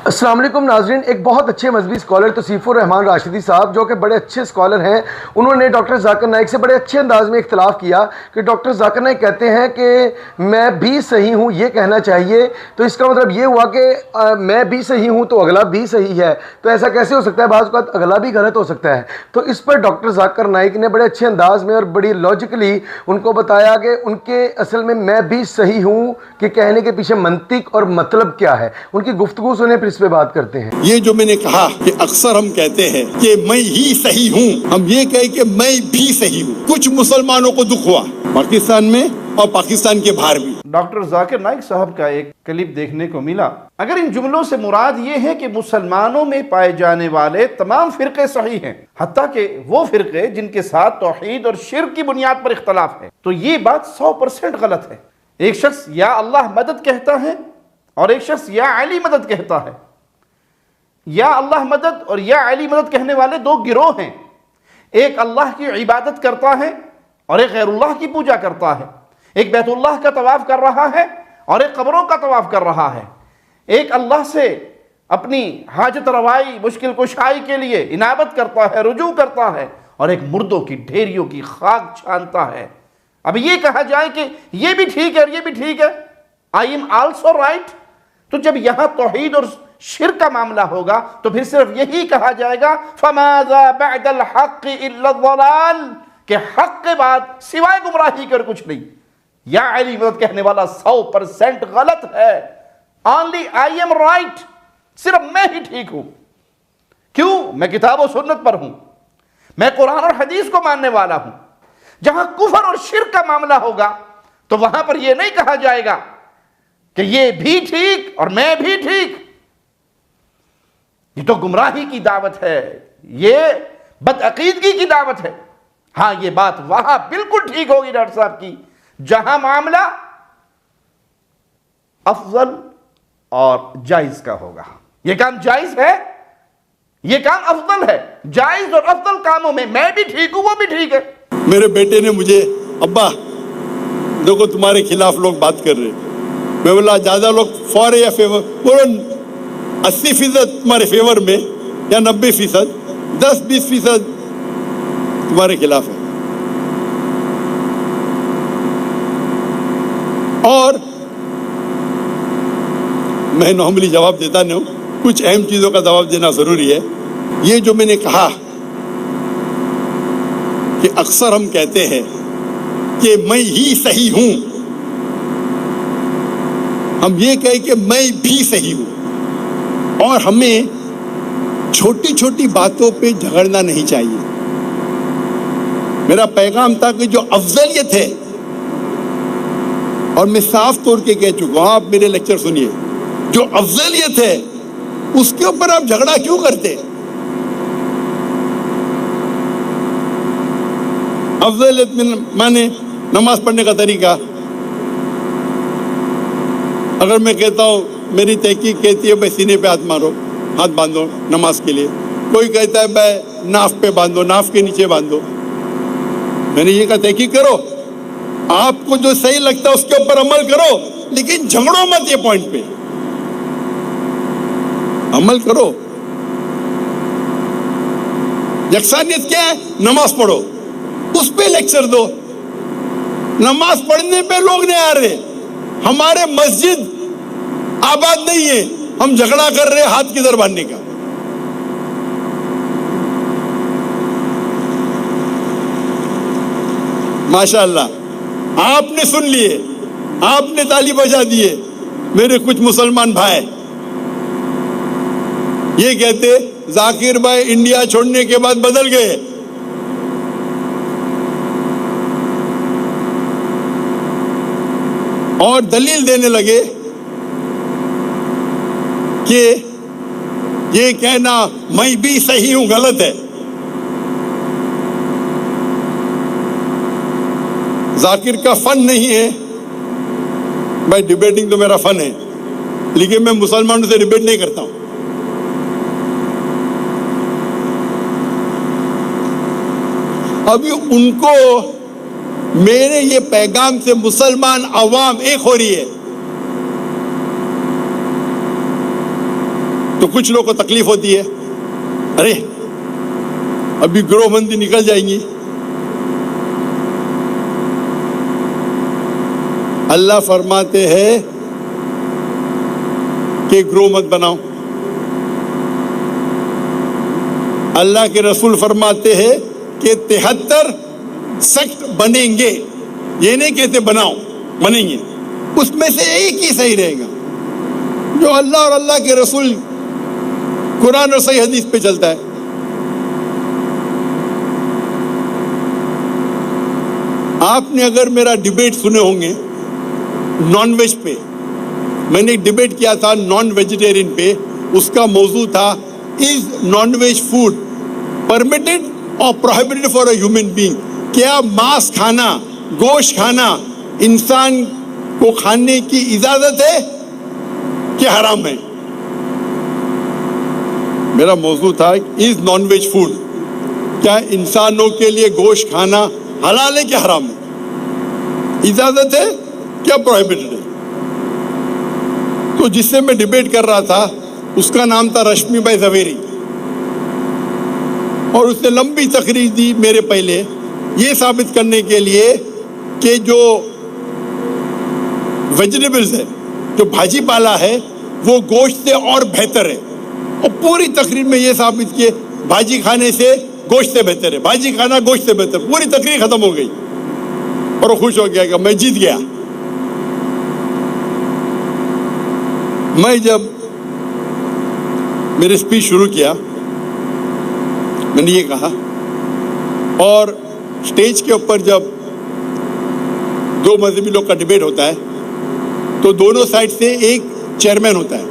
السلام علیکم ناظرین، ایک بہت اچھے مذہبی اسکالر توصیف الرحمان راشدی صاحب جو کہ بڑے اچھے اسکالر ہیں، انہوں نے ڈاکٹر ذاکر نائک سے بڑے اچھے انداز میں اختلاف کیا کہ ڈاکٹر ذاکر نائک کہتے ہیں کہ میں بھی صحیح ہوں، یہ کہنا چاہیے، تو اس کا مطلب یہ ہوا کہ میں بھی صحیح ہوں تو اگلا بھی صحیح ہے، تو ایسا کیسے ہو سکتا ہے؟ بعض اوقات اگلا بھی غلط ہو سکتا ہے۔ تو اس پر ڈاکٹر ذاکر نائک نے بڑے اچھے انداز میں اور بڑی لاجیکلی ان کو بتایا کہ ان کے اصل میں بھی صحیح ہوں کہ کہنے کے پیچھے منطق اور مطلب کیا ہے۔ ان کی گفتگو سنیں پھر اس پہ بات کرتے ہیں۔ یہ جو میں نے کہا کہ اکثر ہم کہتے ہیں کہ میں ہی صحیح ہوں، ہم یہ کہیں کہ میں بھی صحیح ہوں۔ کچھ مسلمانوں کو دکھ ہوا پاکستان میں اور پاکستان کے باہر بھی۔ ڈاکٹر ذاکر نائک صاحب کا ایک کلپ دیکھنے کو ملا۔ اگر ان جملوں سے مراد یہ ہے کہ مسلمانوں میں پائے جانے والے تمام فرقے صحیح ہیں، حتیٰ کہ وہ فرقے جن کے ساتھ توحید اور شرک کی بنیاد پر اختلاف ہے، تو یہ بات 100% غلط ہے۔ ایک شخص یا اللہ مدد کہتا ہے اور ایک شخص یا علی مدد کہتا ہے۔ یا اللہ مدد اور یا علی مدد کہنے والے دو گروہ ہیں، ایک اللہ کی عبادت کرتا ہے اور ایک غیر اللہ کی پوجا کرتا ہے، ایک بیت اللہ کا طواف کر رہا ہے اور ایک قبروں کا طواف کر رہا ہے، ایک اللہ سے اپنی حاجت روائی مشکل کشائی کے لیے انابت کرتا ہے، رجوع کرتا ہے، اور ایک مردوں کی ڈھیریوں کی خاک چھانتا ہے۔ اب یہ کہا جائے کہ یہ بھی ٹھیک ہے اور یہ بھی ٹھیک ہے، I am also right، تو جب یہاں توحید اور شرک کا معاملہ ہوگا تو پھر صرف یہی کہا جائے گا فَمَاذَا بَعْدَ الْحَقِّ إِلَّا الضَّلَالِ، کہ حق کے بعد سوائے گمراہی کے اور کچھ نہیں۔ یا علی مدد کہنے والا 100% غلط ہے۔ only I am right، صرف میں ہی ٹھیک ہوں۔ کیوں؟ میں کتاب و سنت پر ہوں، میں قرآن اور حدیث کو ماننے والا ہوں۔ جہاں کفر اور شرک کا معاملہ ہوگا تو وہاں پر یہ نہیں کہا جائے گا کہ یہ بھی ٹھیک اور میں بھی ٹھیک۔ یہ تو گمراہی کی دعوت ہے، یہ بدعقیدگی کی دعوت ہے۔ ہاں یہ بات وہاں بالکل ٹھیک ہوگی ڈاکٹر صاحب کی جہاں معاملہ افضل اور جائز کا ہوگا۔ یہ کام جائز ہے، یہ کام افضل ہے۔ جائز اور افضل کاموں میں میں بھی ٹھیک ہوں، وہ بھی ٹھیک ہے۔ میرے بیٹے نے مجھے ابا دیکھو تمہارے خلاف لوگ بات کر رہے، میں بولا زیادہ لوگ فور یا فیور، بولو 80% تمہارے فیور میں یا 90%، 10-20% تمہارے خلاف ہے۔ اور میں نارملی جواب دیتا نہیں ہوں، کچھ اہم چیزوں کا جواب دینا ضروری ہے۔ یہ جو میں نے کہا کہ اکثر ہم کہتے ہیں کہ میں ہی صحیح ہوں، ہم یہ کہیں کہ میں بھی صحیح ہوں، اور ہمیں چھوٹی چھوٹی باتوں پہ جھگڑنا نہیں چاہیے۔ میرا پیغام تھا کہ جو افضلیت ہے، اور میں صاف طور کے کہہ چکا ہوں، آپ میرے لیکچر سنیے، جو افضلیت ہے اس کے اوپر آپ جھگڑا کیوں کرتے؟ افضلیت میں مانے نماز پڑھنے کا طریقہ، اگر میں کہتا ہوں، میری تحقیق کہتی ہے بھائی سینے پہ ہاتھ مارو، ہاتھ باندھو نماز کے لیے، کوئی کہتا ہے بھائی ناف پہ باندھو، ناف کے نیچے باندھو، میں نے یہ کہا تحقیق کرو، آپ کو جو صحیح لگتا ہے اس کے اوپر عمل کرو، لیکن جھگڑو مت، یہ پوائنٹ پہ عمل کرو۔ یکسانیت کیا ہے؟ نماز پڑھو، اس پہ لیکچر دو۔ نماز پڑھنے پہ لوگ نہیں آ رہے، ہمارے مسجد آباد نہیں ہے، ہم جھگڑا کر رہے ہاتھ کدھر باندھنے کا۔ ماشاءاللہ آپ نے سن لیے، آپ نے تالی بجا دیے۔ میرے کچھ مسلمان بھائی یہ کہتے ذاکر بھائی انڈیا چھوڑنے کے بعد بدل گئے۔ اور دلیل دینے لگے کہ یہ کہنا میں بھی صحیح ہوں غلط ہے۔ ذاکر کا فن نہیں ہے بھائی، ڈیبیٹنگ تو میرا فن ہے، لیکن میں مسلمانوں سے ڈیبیٹ نہیں کرتا ہوں۔ ابھی ان کو میرے یہ پیغام سے مسلمان عوام ایک ہو رہی ہے۔ تو کچھ لوگوں کو تکلیف ہوتی ہے، ارے ابھی گروہ بندی نکل جائیں گی. اللہ فرماتے ہیں کہ گروہ مت بناؤ. اللہ کے رسول فرماتے ہیں کہ 73 سیکٹ بنیں گے. یہ نہیں کہتے بناؤ، بنیں گے. اس میں سے ایک ہی صحیح رہے گا جو اللہ اور اللہ کے رسول قرآن اور صحیح حدیث پہ چلتا ہے. آپ نے اگر میرا ڈیبیٹ سنے ہوں گے نان ویج پہ، میں نے ایک ڈیبیٹ کیا تھا نان ویجیٹیرین پہ. اس کا موضوع تھا از نان ویج فوڈ پرمیٹڈ اور prohibited for a human being. کیا ماس کھانا، گوشت کھانا انسان کو کھانے کی اجازت ہے کہ حرام ہے؟ میرا موضوع تھا از نان ویج فوڈ، کیا انسانوں کے لیے گوشت کھانا حلال ہے کہ حرام ہے؟ اجازت ہے کیا پروہیبٹڈ ہے؟ تو جس سے میں ڈیبیٹ کر رہا تھا اس کا نام تھا رشمی بھائی زویری، اور اس نے لمبی تقریر دی میرے پہلے یہ ثابت کرنے کے لیے کہ جو ویجیٹیبلز ہے، جو بھاجی پالا ہے، وہ گوشت سے اور بہتر ہے. اور پوری تقریر میں یہ ثابت کیے بھاجی کھانے سے گوشت سے بہتر ہے، بھاجی کھانا گوشت سے بہتر. پوری تقریر ختم ہو گئی اور وہ خوش ہو گیا کہ میں جیت گیا. میں جب میرے اسپیچ شروع کیا میں نے یہ کہا، اور اسٹیج کے اوپر جب دو مذہبی لوگ کا ڈیبیٹ ہوتا ہے تو دونوں سائڈ سے ایک چیئرمین ہوتا ہے.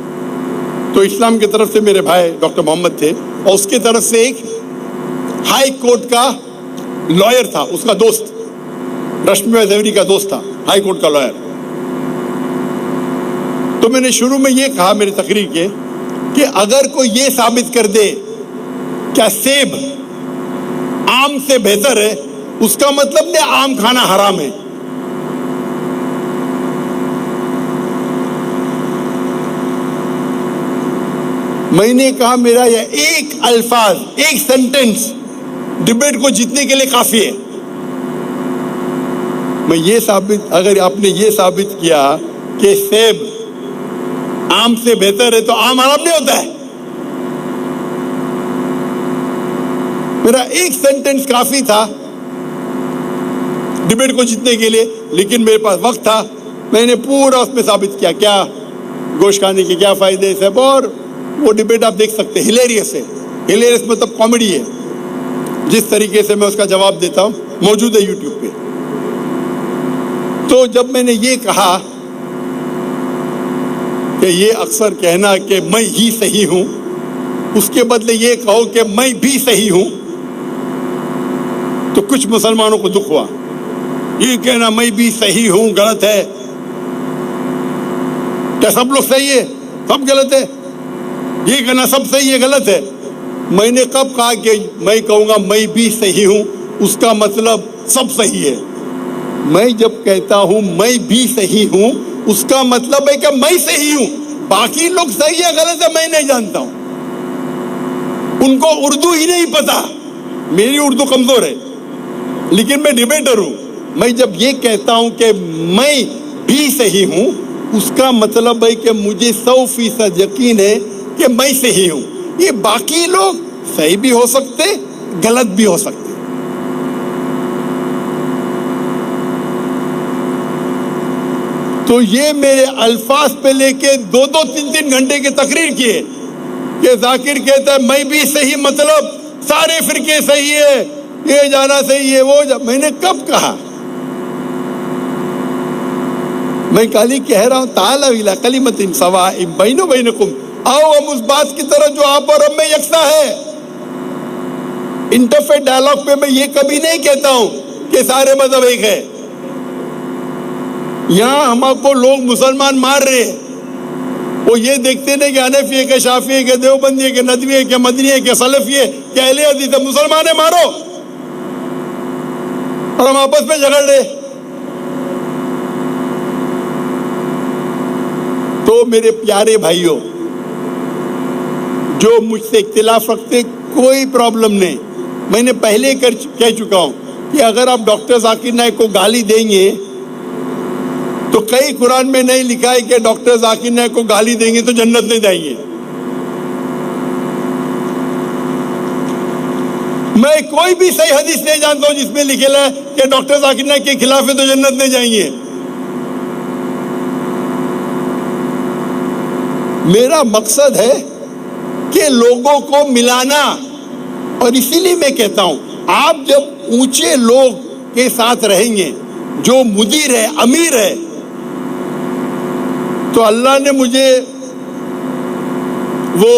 تو اسلام کی طرف سے میرے بھائی ڈاکٹر محمد تھے، اور اس کی طرف سے ایک ہائی کورٹ کا لائر تھا، اس کا دوست رشمی زویری کا دوست تھا، ہائی کورٹ کا لائر. تو میں نے شروع میں یہ کہا میری تقریر کے کہ اگر کوئی یہ ثابت کر دے کیا سیب آم سے بہتر ہے، اس کا مطلب نہیں آم کھانا حرام ہے. میں نے کہا میرا یہ ایک الفاظ، ایک سینٹنس ڈیبیٹ کو جیتنے کے لیے کافی ہے. میں یہ ثابت، اگر آپ نے یہ ثابت کیا کہ سیب آم سے بہتر ہے تو آم حرام نہیں ہوتا ہے. میرا ایک سینٹنس کافی تھا ڈیبیٹ کو جیتنے کے لیے، لیکن میرے پاس وقت تھا. میں نے پورا اس میں ثابت کیا کیا گوشت کھانے کے کیا فائدے ہیں، اور وہ ڈیبیٹ آپ دیکھ سکتے ہیں. ہلیریس ہے، ہلیریس مطلب کامیڈی ہے. جس طریقے سے میں اس کا جواب دیتا ہوں موجود ہے یوٹیوب پہ. تو جب میں نے یہ کہا کہ یہ اکثر کہنا کہ میں ہی صحیح ہوں، اس کے بدلے یہ کہو کہ میں بھی صحیح ہوں، تو کچھ مسلمانوں کو دکھ ہوا. یہ کہنا میں بھی صحیح ہوں غلط ہے. کیا سب لوگ صحیح ہے؟ سب غلط ہے. یہ کہنا سب صحیح ہے غلط ہے. میں نے کب کہا کہ میں کہوں گا میں بھی صحیح ہوں اس کا مطلب سب صحیح ہے؟ میں جب کہتا ہوں میں بھی صحیح ہوں اس کا مطلب ہے کہ میں صحیح ہوں، باقی لوگ صحیح ہے غلط ہے میں نہیں جانتا ہوں. ان کو اردو ہی نہیں پتا. میری اردو کمزور ہے لیکن میں ڈیبیٹر ہوں. میں جب یہ کہتا ہوں کہ میں بھی صحیح ہوں اس کا مطلب ہے کہ مجھے 100% یقین ہے کہ میں صحیح ہوں. یہ باقی لوگ صحیح بھی ہو سکتے غلط بھی ہو سکتے. تو یہ میرے الفاظ پہ لے کے 2-3 گھنٹے کی تقریر کیے کہ ذاکر کہتا ہے میں بھی صحیح مطلب سارے فرقے صحیح ہے، یہ جانا صحیح ہے وہ میں نے کب کہا؟ میں کالی کہہ رہا ہوں تعالیٰ الی کلمۃ سواء بیننا و بینکم، آؤ ہم اس بات کی طرف جو آپ اور ہم میں یکساں ہے. انٹرفیت ڈائلاگ پہ میں یہ کبھی نہیں کہتا ہوں کہ سارے مذہب ایک ہے. یہاں ہم کو لوگ مسلمان مار رہے ہیں، وہ یہ دیکھتے نہیں کہ حنفی ہے کہ شافعی ہے کہ دیوبندی ہے کہ ندوی ہے کہ مدنی ہے کہ سلفی ہے کہ اہل حدیث ہے. مسلمان ہے مارو، اور ہم آپس میں جھگڑ رہے. تو میرے پیارے بھائیوں جو مجھ سے اختلاف رکھتے کوئی پرابلم نہیں. میں نے پہلے کہہ چکا ہوں کہ اگر آپ ڈاکٹر ذاکر نائک کو گالی دیں گے تو کئی قرآن میں نہیں لکھا ہے کہ ڈاکٹر ذاکر نائک کو گالی دیں گے تو جنت نہیں جائیں گے. میں کوئی بھی صحیح حدیث نہیں جانتا ہوں جس میں لکھا ہے کہ ڈاکٹر ذاکر نائک کے خلاف ہے تو جنت نہیں جائیں گے. میرا مقصد ہے کہ لوگوں کو ملانا، اور اسی لیے میں کہتا ہوں آپ جب اونچے لوگ کے ساتھ رہیں گے، جو مدیر ہے، امیر ہے، تو اللہ نے مجھے وہ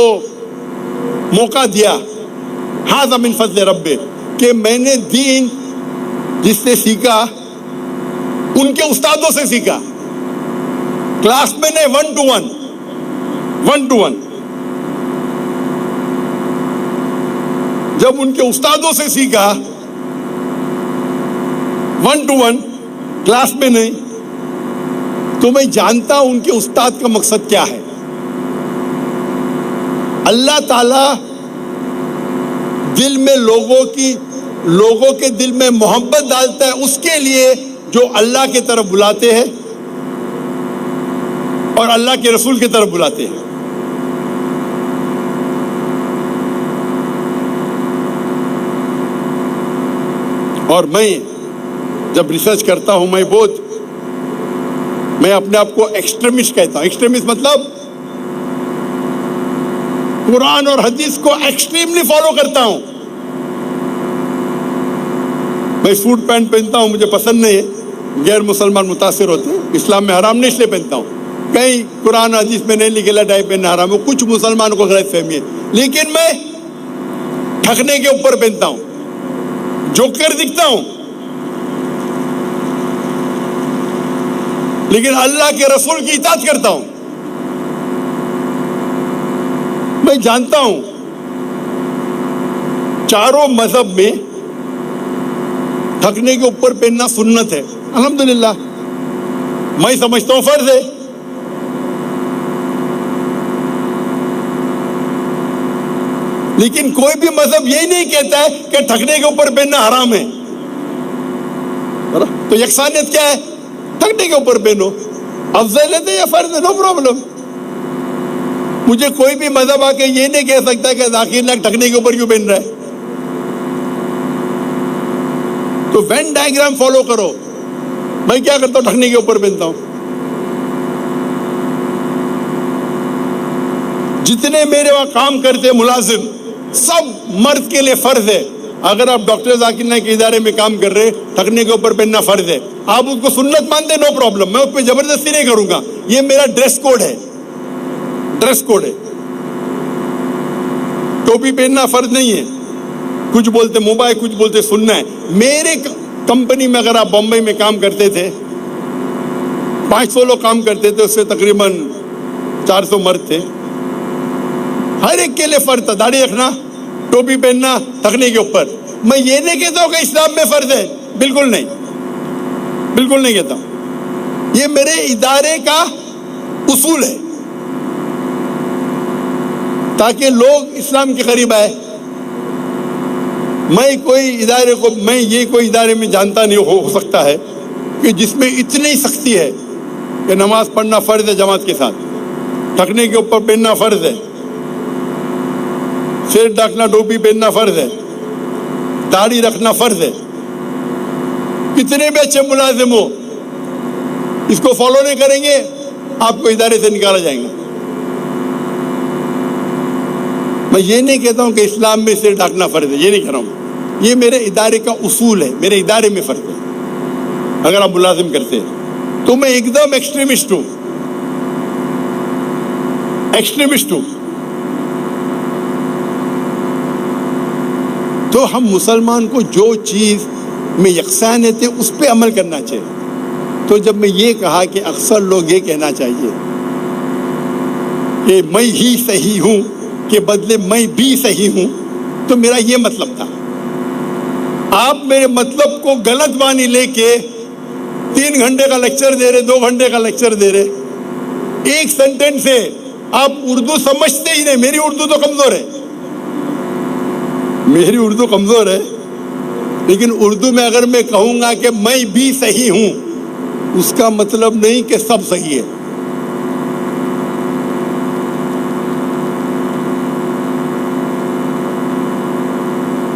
موقع دیا، ھذا من فضل ربی، کہ میں نے دین جس سے سیکھا ان کے استادوں سے سیکھا، کلاس میں نہیں، ون ٹو ون. جب ان کے استادوں سے سیکھا ون ٹو ون، کلاس میں نہیں، تو میں جانتا ہوں ان کے استاد کا مقصد کیا ہے. اللہ تعالی دل میں لوگوں کے دل میں محبت ڈالتا ہے اس کے لیے جو اللہ کی طرف بلاتے ہیں اور اللہ کے رسول کی طرف بلاتے ہیں. اور میں جب ریسرچ کرتا ہوں میں اپنے آپ کو ایکسٹریمسٹ کہتا ہوں. ایکسٹریمسٹ مطلب قرآن اور حدیث کو ایکسٹریملی فالو کرتا ہوں. میں سوٹ پینٹ پہنتا ہوں، مجھے پسند نہیں ہے، غیر مسلمان متاثر ہوتے ہیں، اسلام میں حرام نہیں اس لیے پہنتا ہوں. کہیں قرآن حدیث میں نہیں لکھا ٹائی پہننا حرام ہے، کچھ مسلمانوں کو غلط فہمی ہے، لیکن میں ٹھکنے کے اوپر پہنتا ہوں، جوکر دکھتا ہوں، لیکن اللہ کے رسول کی اطاعت کرتا ہوں. میں جانتا ہوں چاروں مذہب میں ٹھکنے کے اوپر پہننا سنت ہے، الحمدللہ. میں سمجھتا ہوں فرض ہے، لیکن کوئی بھی مذہب یہی نہیں کہتا ہے کہ ٹھکنے کے اوپر پہننا حرام ہے. تو یکسانیت کیا ہے؟ ٹھکنے کے اوپر پہنو، افضلیت ہے یا فرض ہے، نو پرابلم. مجھے کوئی بھی مذہب آ کے یہ نہیں کہہ سکتا کہ ذاکر نائک ٹھکنے کے اوپر کیوں پہن رہا ہے. تو وین ڈائیگرام فالو کرو. میں کیا کرتا ہوں؟ ٹھکنے کے اوپر پہنتا ہوں. جتنے میرے وہاں کام کرتے ملازم، سب مرد کے لیے فرض ہے. اگر آپ ڈاکٹر ذاکر نائک کے ادارے میں کام کر رہے، ٹھکنے کے اوپر پہننا فرض ہے. آپ اس کو سنت مانتے، نو پرابلم، میں اس پہ زبردستی نہیں کروں گا. یہ میرا ڈریس کوڈ ہے، ڈریس کوڈ ہے. ٹوپی پہننا فرض نہیں ہے. کچھ بولتے مباح، کچھ بولتے سننا ہے. میرے کمپنی میں اگر آپ بمبئی میں کام کرتے تھے، 500 لوگ کام کرتے تھے، اس سے تقریباً 400 مرد تھے. ہر ایک کے لیے فرض تھا داڑھی رکھنا، ٹوپی پہننا، ٹھکنے کے اوپر. میں یہ نہیں کہتا ہوں کہ اسلام میں فرض ہے، بالکل نہیں، بالکل نہیں کہتا ہوں. یہ میرے ادارے کا اصول ہے تاکہ لوگ اسلام کے قریب آئے. میں کوئی ادارے میں جانتا نہیں ہو سکتا ہے کہ جس میں اتنی سختی ہے کہ نماز پڑھنا فرض ہے جماعت کے ساتھ، ٹھکنے کے اوپر پہننا فرض ہے، سر ڈھکنا، ٹوپی پہننا فرض ہے، داڑھی رکھنا فرض ہے. کتنے بھی اچھے ملازم ہو، اس کو فالو نہیں کریں گے آپ کو ادارے سے نکالا جائے گا. میں یہ نہیں کہتا ہوں کہ اسلام میں سر ڈھکنا فرض ہے، یہ نہیں کہہ رہا ہوں. یہ میرے ادارے کا اصول ہے، میرے ادارے میں فرض ہے. اگر آپ ملازم کرتے ہیں تو میں ایک دم ایکسٹریمسٹ ہوں، ایکسٹریمسٹ ہوں. تو ہم مسلمان کو جو چیز میں یکسانیت ہے اس پہ عمل کرنا چاہیے. تو جب میں یہ کہا کہ اکثر لوگ یہ کہنا چاہیے کہ میں ہی صحیح ہوں کے بدلے میں بھی صحیح ہوں، تو میرا یہ مطلب تھا. آپ میرے مطلب کو غلط مانی لے کے 3 گھنٹے کا لیکچر دے رہے، 2 گھنٹے کا لیکچر دے رہے، ایک سینٹینس سے آپ اردو سمجھتے ہی نہیں. میری اردو تو کمزور ہے, میری اردو کمزور ہے, لیکن اردو میں اگر میں کہوں گا کہ میں بھی صحیح ہوں, اس کا مطلب نہیں کہ سب صحیح ہے.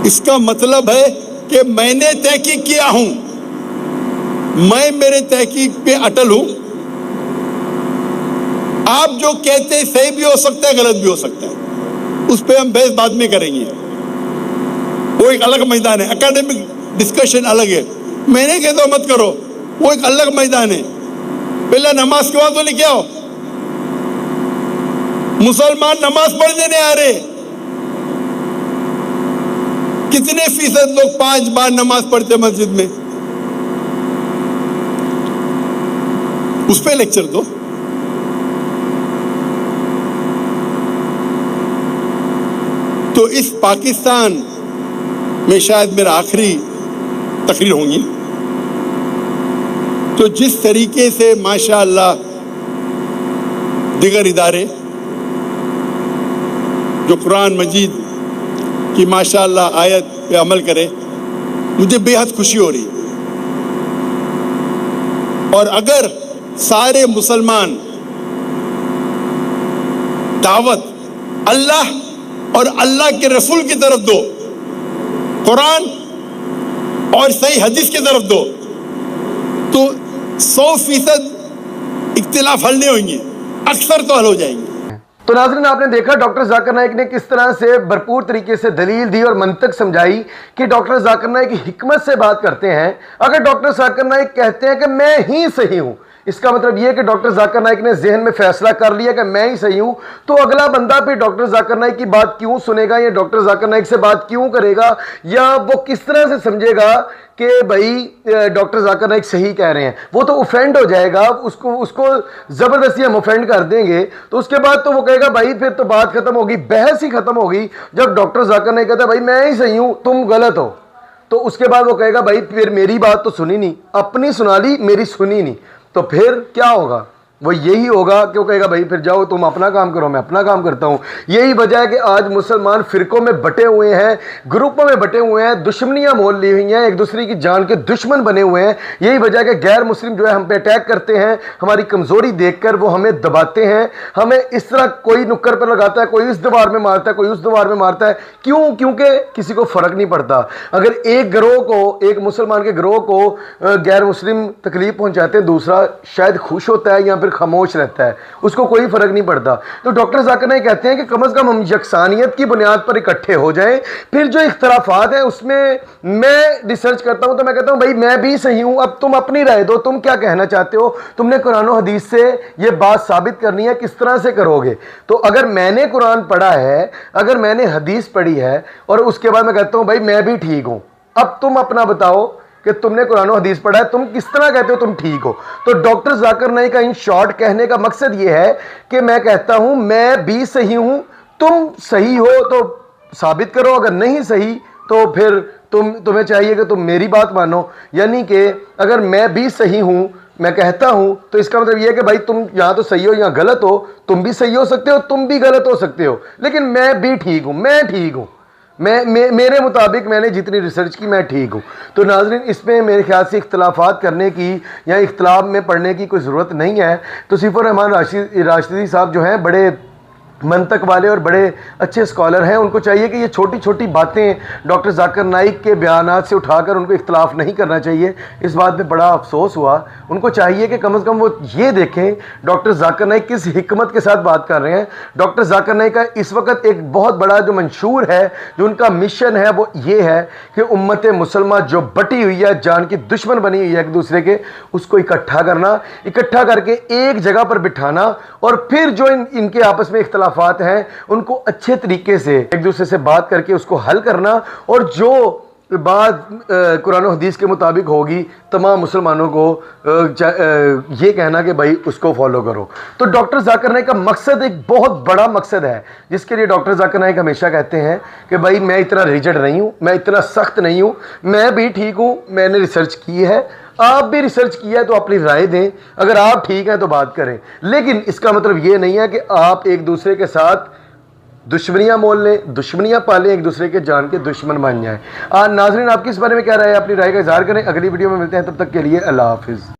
اس کا مطلب ہے کہ میں نے تحقیق کیا ہوں, میں میرے تحقیق پہ اٹل ہوں. آپ جو کہتے ہیں صحیح بھی ہو سکتا ہے, غلط بھی ہو سکتا ہے, اس پہ ہم بحث بعد میں کریں گے. وہ ایک الگ میدان ہے, اکیڈمک ڈسکشن الگ ہے. میں نے کہتا ہوں مت کرو, وہ ایک الگ میدان ہے. پہلے نماز کے بعد بولے کیا ہو, مسلمان نماز پڑھنے نہیں آ رہے. کتنے فیصد لوگ 5 بار نماز پڑھتے مسجد میں, اس پہ لیکچر دو. تو اس پاکستان میں شاید میرا آخری تقریر ہوں گی. تو جس طریقے سے ماشاء اللہ دیگر ادارے جو قرآن مجید کی ماشاء اللہ آیت پہ عمل کرے, مجھے بے حد خوشی ہو رہی. اور اگر سارے مسلمان دعوت اللہ اور اللہ کے رسول کی طرف دو, قرآن اور صحیح حدیث کی طرف دو, تو 100% اختلاف حل نہیں ہوئیں گے, اکثر تو حل ہو جائیں گے. تو ناظرین آپ نے دیکھا ڈاکٹر ذاکر نائک نے کس طرح سے بھرپور طریقے سے دلیل دی اور منطق سمجھائی کہ ڈاکٹر ذاکر نائک حکمت سے بات کرتے ہیں. اگر ڈاکٹر ذاکر نائک کہتے ہیں کہ میں ہی صحیح ہوں, اس کا مطلب یہ ہے کہ ڈاکٹر ذاکر نائک نے ذہن میں فیصلہ کر لیا کہ میں ہی صحیح ہوں, تو اگلا بندہ پھر ڈاکٹر ذاکر نائک کی بات کیوں سنے گا, یا ڈاکٹر ذاکر نائک سے بات کیوں کرے گا, یا وہ کس طرح سے سمجھے گا کہ بھائی ڈاکٹر ذاکر نائک صحیح کہہ رہے ہیں. وہ تو اوفینڈ ہو جائے گا, اس کو زبردستی ہم اوفینڈ کر دیں گے, تو اس کے بعد تو وہ کہے گا بھائی پھر تو بات ختم ہوگی, بحث ہی ختم ہوگی. جب ڈاکٹر ذاکر نائک کہتا ہے بھائی میں ہی صحیح ہوں تم غلط ہو, تو اس کے بعد وہ کہے گا بھائی پھر میری بات تو سنی نہیں, اپنی سنا لی میری سنی نہیں, تو پھر کیا ہوگا؟ وہ یہی ہوگا کہ وہ کہے گا بھائی پھر جاؤ تم اپنا کام کرو, میں اپنا کام کرتا ہوں. یہی وجہ ہے کہ آج مسلمان فرقوں میں بٹے ہوئے ہیں, گروپوں میں بٹے ہوئے ہیں, دشمنیاں مول لی ہوئی ہیں, ایک دوسرے کی جان کے دشمن بنے ہوئے ہیں. یہی وجہ ہے کہ غیر مسلم جو ہے ہم پہ اٹیک کرتے ہیں, ہماری کمزوری دیکھ کر وہ ہمیں دباتے ہیں, ہمیں اس طرح کوئی نکر پہ لگاتا ہے, کوئی اس دیوار میں مارتا ہے, کوئی اس دیوار میں مارتا ہے. کیوں؟ کیونکہ کسی کو فرق نہیں پڑتا. اگر ایک گروہ کو, ایک مسلمان کے گروہ کو غیر مسلم تکلیف پہنچاتے ہیں, دوسرا شاید خوش ہوتا ہے یا پھر خاموش رہتا ہے, اس کو کوئی فرق نہیں پڑتا. تو ڈاکٹر ذاکر نائک کہتے ہیں کہ کم از کم ہم یکسانیت کی بنیاد پر اکٹھے ہو جائیں. پھر جو اختلافات ہیں اس میں ریسرچ کرتا ہوں تو میں کہتا ہوں بھائی میں بھی صحیح ہوں, اب تم اپنی رائے دو, تم کیا کہنا چاہتے ہو, تم نے قرآن و حدیث سے یہ بات ثابت کرنی ہے, کس طرح سے کرو گے. تو اگر میں نے قرآن پڑھا ہے, اگر میں نے حدیث پڑھی ہے, اور اس کے بعد میں کہتا ہوں بھائی میں بھی ٹھیک ہوں, اب تم اپنا بتاؤ کہ تم نے قرآن و حدیث پڑھا ہے, تم کس طرح کہتے ہو تم ٹھیک ہو. تو ڈاکٹر ذاکر نائک کا ان شارٹ کہنے کا مقصد یہ ہے کہ میں کہتا ہوں میں بھی صحیح ہوں, تم صحیح ہو تو ثابت کرو, اگر نہیں صحیح تو پھر تمہیں چاہیے کہ تم میری بات مانو. یعنی کہ اگر میں بھی صحیح ہوں, میں کہتا ہوں, تو اس کا مطلب یہ ہے کہ بھائی تم یہاں تو صحیح ہو, یہاں غلط ہو, تم بھی صحیح ہو سکتے ہو, تم بھی غلط ہو سکتے ہو, لیکن میں بھی ٹھیک ہوں, میں ٹھیک ہوں, میرے مطابق میں نے جتنی ریسرچ کی میں ٹھیک ہوں. تو ناظرین اس میں میرے خیال سے اختلافات کرنے کی یا اختلاف میں پڑھنے کی کوئی ضرورت نہیں ہے. توصیف الرحمان راشدی صاحب جو ہیں بڑے منطق والے اور بڑے اچھے اسکالر ہیں, ان کو چاہیے کہ یہ چھوٹی چھوٹی باتیں ڈاکٹر ذاکر نائک کے بیانات سے اٹھا کر ان کو اختلاف نہیں کرنا چاہیے. اس بات میں بڑا افسوس ہوا. ان کو چاہیے کہ کم از کم وہ یہ دیکھیں ڈاکٹر ذاکر نائک کس حکمت کے ساتھ بات کر رہے ہیں. ڈاکٹر ذاکر نائک کا اس وقت ایک بہت بڑا جو منشور ہے, جو ان کا مشن ہے, وہ یہ ہے کہ امت مسلمہ جو بٹی ہوئی ہے, جان کی دشمن بنی ہوئی ہے ایک دوسرے کے, اس کو اکٹھا کرنا, اکٹھا کر کے ایک جگہ پر بٹھانا, اور پھر جو ان کے آپس میں اختلافات ہیں ان کو اچھے طریقے سے ایک دوسرے سے بات کر کے اس کو حل کرنا, اور جو بات قرآن و حدیث کے مطابق ہوگی تمام مسلمانوں کو یہ کہنا کہ بھائی اس کو فالو کرو. تو ڈاکٹر ذاکر نائک کا مقصد ایک بہت بڑا مقصد ہے, جس کے لیے ڈاکٹر ذاکر نائک ہمیشہ کہتے ہیں کہ بھائی میں اتنا ریجڈ نہیں ہوں, میں اتنا سخت نہیں ہوں, میں بھی ٹھیک ہوں, میں نے ریسرچ کی ہے, آپ بھی ریسرچ کیا ہے تو اپنی رائے دیں, اگر آپ ٹھیک ہیں تو بات کریں, لیکن اس کا مطلب یہ نہیں ہے کہ آپ ایک دوسرے کے ساتھ دشمنیاں مول لیں, دشمنیاں پالیں, ایک دوسرے کے جان کے دشمن بن جائیں. ناظرین آپ کی اس بارے میں کیا رائے ہے, اپنی رائے کا اظہار کریں. اگلی ویڈیو میں ملتے ہیں, تب تک کے لیے اللہ حافظ.